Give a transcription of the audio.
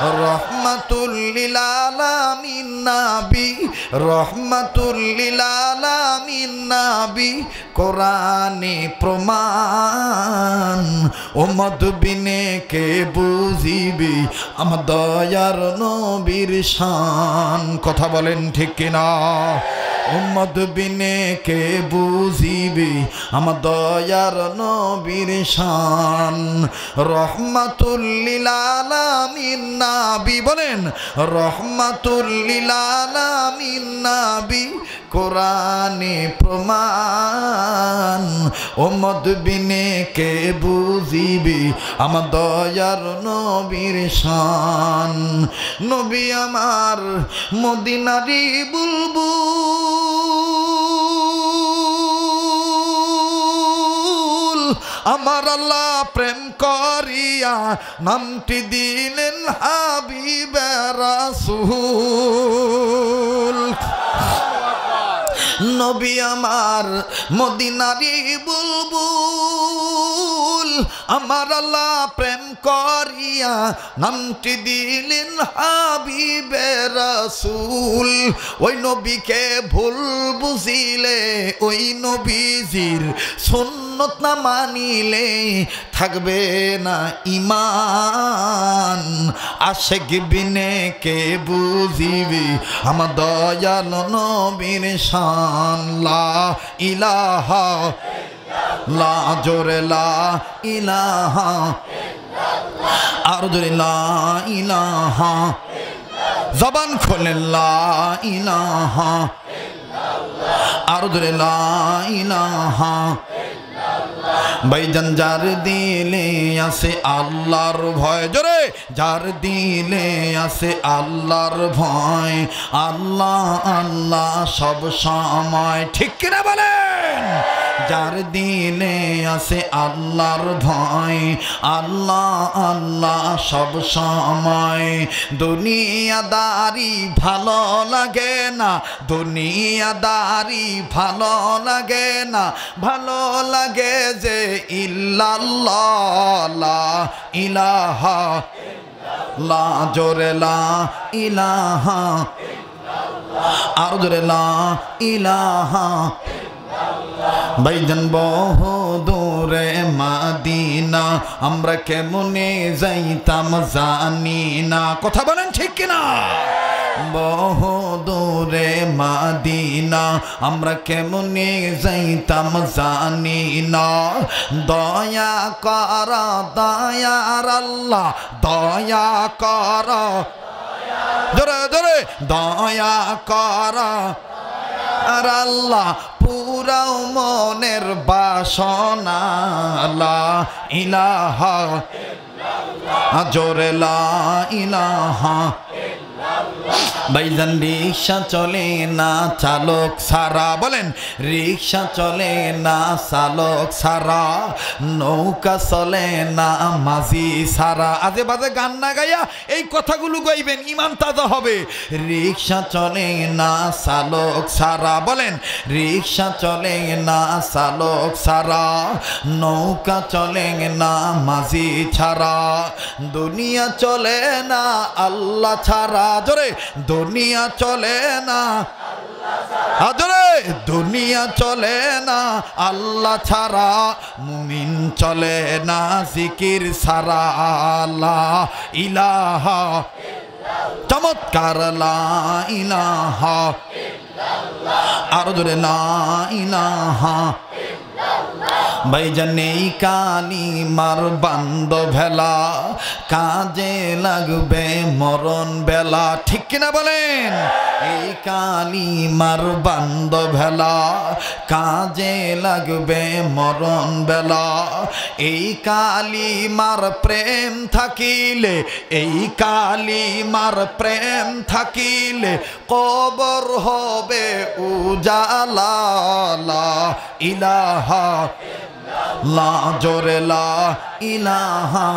রহমাতুল লিল আলামিন নবী, রহমাতুল লিল আলামিন নবী, কোরআনে প্রমাণ। উম্মত বিনে কে বুঝিবে আমার দয়ার নবীর শান। কথা বলেন ঠিক কিনা? উম্মত বিনে কে বুঝিবে আমার দয়ার নবীর শান। রহমাতুল লিল আলামিন নবী, বলেন রহমাতুল লিল আলামিন নবী, কোরআনে প্রমাণ। উম্মত বিনে কে বুঝিবে আমার দয়ার নবীর শান। নবী আমার মদিনারি বুলবুল, আমার আল্লাহ প্রেম করিয়া নামটি দিলেন হাবিবে রাসূল। নবী আমার মদিনারি বুলবুল, আমার আল্লাহ প্রেম করিয়া নামটি দিলেন হাবিবে রাসূল। ওই নবীকে ভুল বুঝিলে, ওই নবীজির সুন্নত না মানিলে থাকবে না ঈমান। আশিক বিনে কে বুঝিবে আমার দয়াল নবীর শান। লা ইলাহা লা জোরে লা ইলাহা, আর জোরে লা ইলাহা, জবান খোলে লা ইলাহা, আর জোরে লা ইলাহা। ভাইজান যার দিলে আছে আল্লাহর ভয়, জোরে যার দিলে আছে আল্লাহর ভয়, আল্লাহ আল্লাহ সব সময়। ঠিক কিনা বলেন? যার দিলে আছে আল্লাহর ভয়, আল্লাহ আল্লাহ সব সময়। দুনিয়াদারি ভালো লাগে না, দুনিয়াদারি ভালো লাগে না, ভালো লাগে যে ইল্লাল্লাহ লা ইলাহা লা জোরে লা ইলাহা, আর জোরে লা ইলাহা। ভাইজান বহু দূরে মাদিনা, আমরা কেমনে যাইতাম জানি না। কথা বলেন ঠিক কিনা? বহু দূরে মাদিনা, আমরা কেমনে যাইতাম জানি না। দয়া কর দয়ার আল্লাহ, দয়া কর, জোরে জোরে দয়া কর আর আল্লাহ, পুরাও মনের বাসনা। লা ইলাহা জোরে লা ইলাহা। ভাইজান রিক্সা চলে না চালক সারা, বলেন রিক্সা চলে না চালক সারা, নৌকা চলে না মাঝি সারা। আজে বাজে গান না গাইয়া এই কথাগুলো গাইবেন, ইমান তাজা হবে। রিক্সা চলে না চালক সারা, বলেন রিক্সা চলে না চালক সারা, নৌকা চলে না মাঝি ছাড়া, দুনিয়া চলে না আল্লাহ ছাড়া। জোরে দুনিয়া চলে না, জোরে দুনিয়া চলে না আল্লাহ ছাড়া, মুমিন চলে না জিকির ছাড়া। লা ইলাহা, চমৎকার লা ইলাহা, আর জোরে লা ইলাহা। ভাইজান এই কালিমার বান্ধব ভেলা কাজে লাগবে মরণ বেলা। ঠিক কিনা বলেন? এই কালিমার বান্ধব ভেলা কাজে লাগবে মরণ বেলা। এই কালিমার প্রেম থাকিলে, এই কালিমার প্রেম থাকিলে কবর হবে উজালা। লা ইলাহা লা জোরে লা ইলাহা।